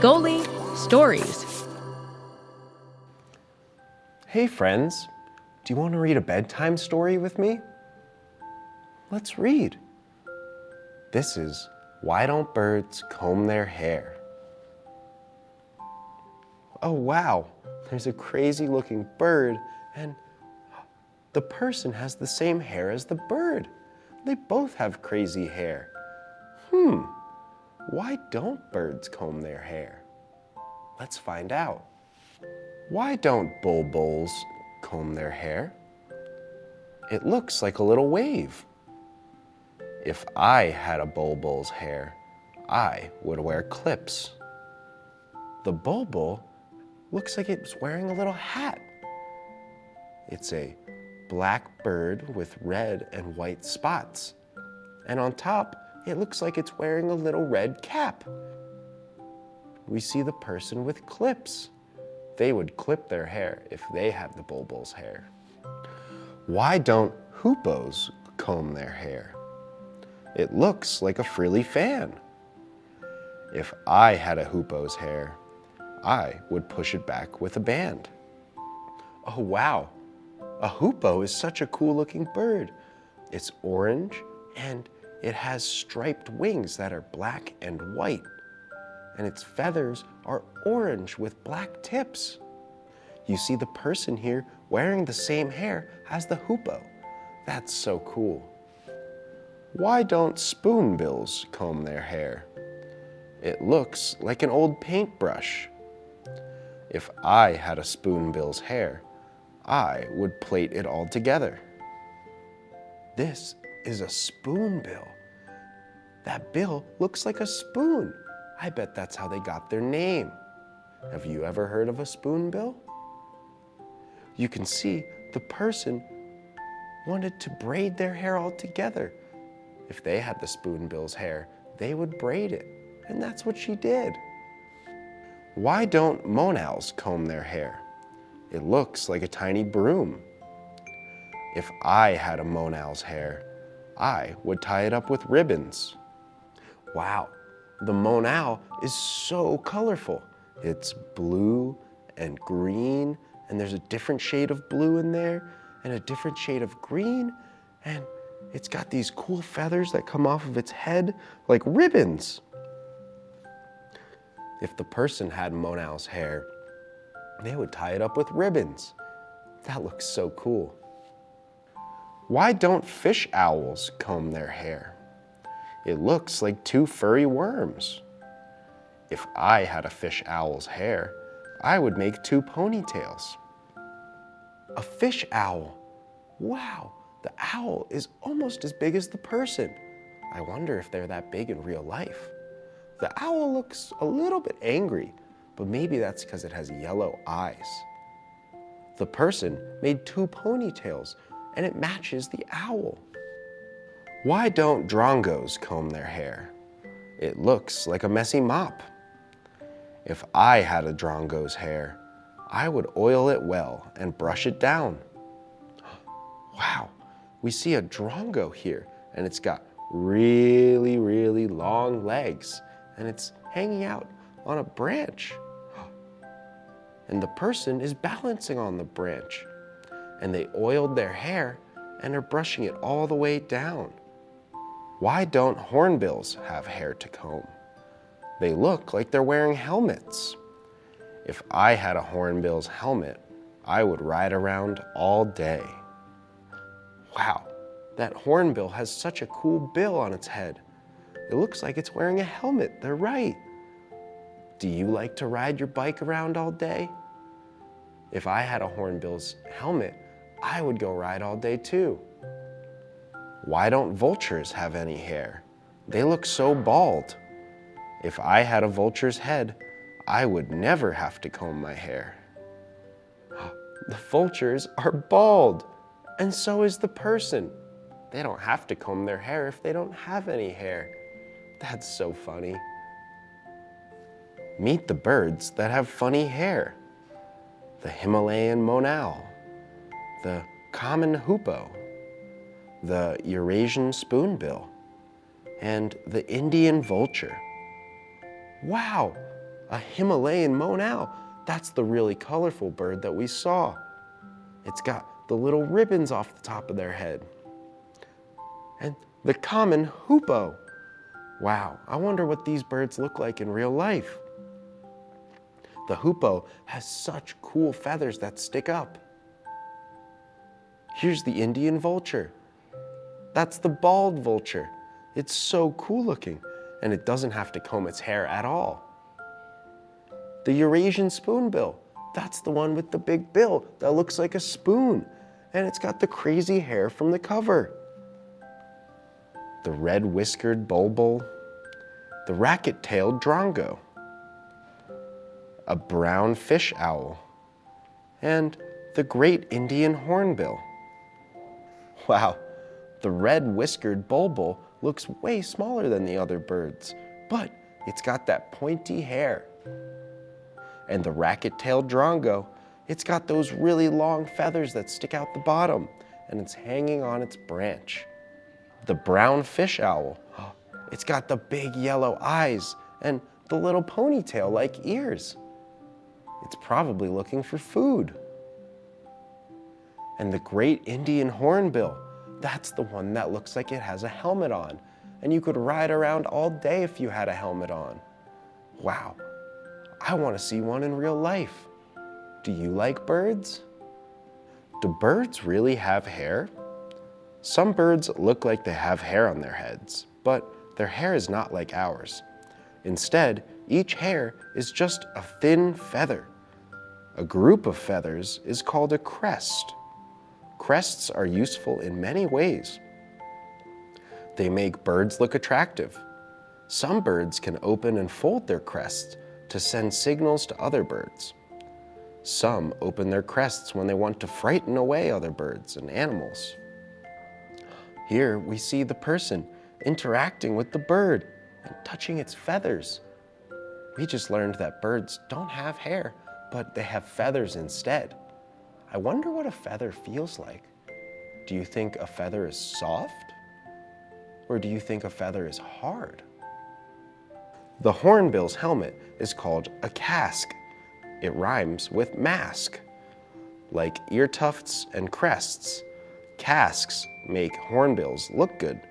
Goli Stories. Hey friends, do you want to read a bedtime story with me? Let's read. This is Why Don't Birds Comb Their Hair? Oh wow, there's a crazy looking bird and the person has the same hair as the bird. They both have crazy hair. Why don't birds comb their hair? Let's find out. Why don't bulbuls comb their hair? It looks like a little wave. If I had a bulbul's hair, I would wear clips. The bulbul looks like it's wearing a little hat. It's a black bird with red and white spots. And on top, it looks like it's wearing a little red cap. We see the person with clips. They would clip their hair if they had the bulbul's hair. Why don't hoopos comb their hair? It looks like a frilly fan. If I had a hoopo's hair, I would push it back with a band. Oh wow, a hoopoe is such a cool looking bird. It's orange and it has striped wings that are black and white. And its feathers are orange with black tips. You see the person here wearing the same hair as the hoopoe. That's so cool. Why don't spoonbills comb their hair? It looks like an old paintbrush. If I had a spoonbill's hair, I would plait it all together. This is a spoonbill. That bill looks like a spoon. I bet that's how they got their name. Have you ever heard of a spoonbill? You can see the person wanted to braid their hair all together. If they had the spoonbill's hair, they would braid it, and that's what she did. Why don't monals comb their hair? It looks like a tiny broom. If I had a monal's hair, I would tie it up with ribbons. Wow, the monal is so colorful. It's blue and green, and there's a different shade of blue in there, and a different shade of green, and it's got these cool feathers that come off of its head like ribbons. If the person had monal's hair, they would tie it up with ribbons. That looks so cool. Why don't fish owls comb their hair? It looks like two furry worms. If I had a fish owl's hair, I would make two ponytails. A fish owl. Wow, the owl is almost as big as the person. I wonder if they're that big in real life. The owl looks a little bit angry, but maybe that's because it has yellow eyes. The person made two ponytails, and it matches the owl. Why don't drongos comb their hair? It looks like a messy mop. If I had a drongo's hair, I would oil it well and brush it down. Wow, we see a drongo here, and it's got really, really long legs, and it's hanging out on a branch. And the person is balancing on the branch, and they oiled their hair and are brushing it all the way down. Why don't hornbills have hair to comb? They look like they're wearing helmets. If I had a hornbill's helmet, I would ride around all day. Wow, that hornbill has such a cool bill on its head. It looks like it's wearing a helmet. They're right. Do you like to ride your bike around all day? If I had a hornbill's helmet, I would go ride all day too. Why don't vultures have any hair? They look so bald. If I had a vulture's head, I would never have to comb my hair. The vultures are bald, and so is the person. They don't have to comb their hair if they don't have any hair. That's so funny. Meet the birds that have funny hair. The Himalayan monal, the common hoopoe, the Eurasian spoonbill, and the Indian vulture. Wow, a Himalayan mown owl. That's the really colorful bird that we saw. It's got the little ribbons off the top of their head. And the common hoopoe. Wow, I wonder what these birds look like in real life. The hoopoe has such cool feathers that stick up. Here's the Indian vulture. That's the bald vulture. It's so cool looking, and it doesn't have to comb its hair at all. The Eurasian spoonbill. That's the one with the big bill that looks like a spoon, and it's got the crazy hair from the cover. The red-whiskered bulbul. The racket-tailed drongo. A brown fish owl. And the great Indian hornbill. Wow, the red-whiskered bulbul looks way smaller than the other birds, but it's got that pointy hair. And the racket-tailed drongo, it's got those really long feathers that stick out the bottom, and it's hanging on its branch. The brown fish owl, it's got the big yellow eyes and the little ponytail-like ears. It's probably looking for food. And the great Indian hornbill, that's the one that looks like it has a helmet on, and you could ride around all day if you had a helmet on. Wow, I want to see one in real life. Do you like birds? Do birds really have hair? Some birds look like they have hair on their heads, but their hair is not like ours. Instead, each hair is just a thin feather. A group of feathers is called a crest. Crests are useful in many ways. They make birds look attractive. Some birds can open and fold their crests to send signals to other birds. Some open their crests when they want to frighten away other birds and animals. Here we see the person interacting with the bird and touching its feathers. We just learned that birds don't have hair, but they have feathers instead. I wonder what a feather feels like. Do you think a feather is soft? Or do you think a feather is hard? The hornbill's helmet is called a casque. It rhymes with mask. Like ear tufts and crests, casques make hornbills look good.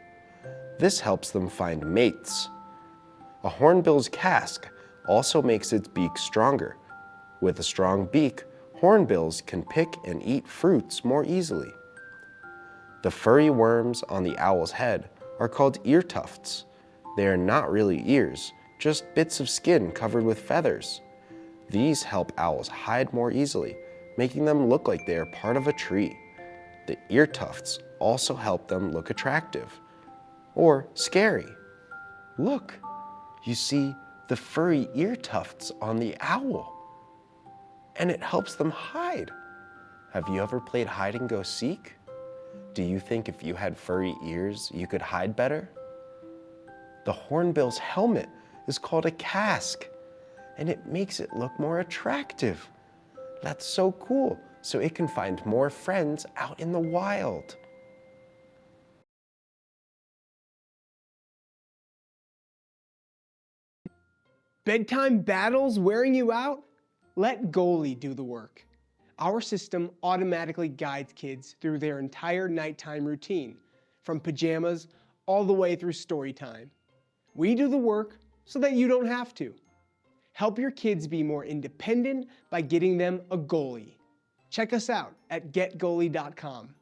This helps them find mates. A hornbill's casque also makes its beak stronger. With a strong beak, hornbills can pick and eat fruits more easily. The furry worms on the owl's head are called ear tufts. They are not really ears, just bits of skin covered with feathers. These help owls hide more easily, making them look like they are part of a tree. The ear tufts also help them look attractive or scary. Look, you see the furry ear tufts on the owl, and it helps them hide. Have you ever played hide and go seek? Do you think if you had furry ears, you could hide better? The hornbill's helmet is called a casque, and it makes it look more attractive. That's so cool, so it can find more friends out in the wild. Bedtime battles wearing you out? Let Goalie do the work. Our system automatically guides kids through their entire nighttime routine, from pajamas all the way through story time. We do the work so that you don't have to. Help your kids be more independent by getting them a goalie. Check us out at getgoalie.com.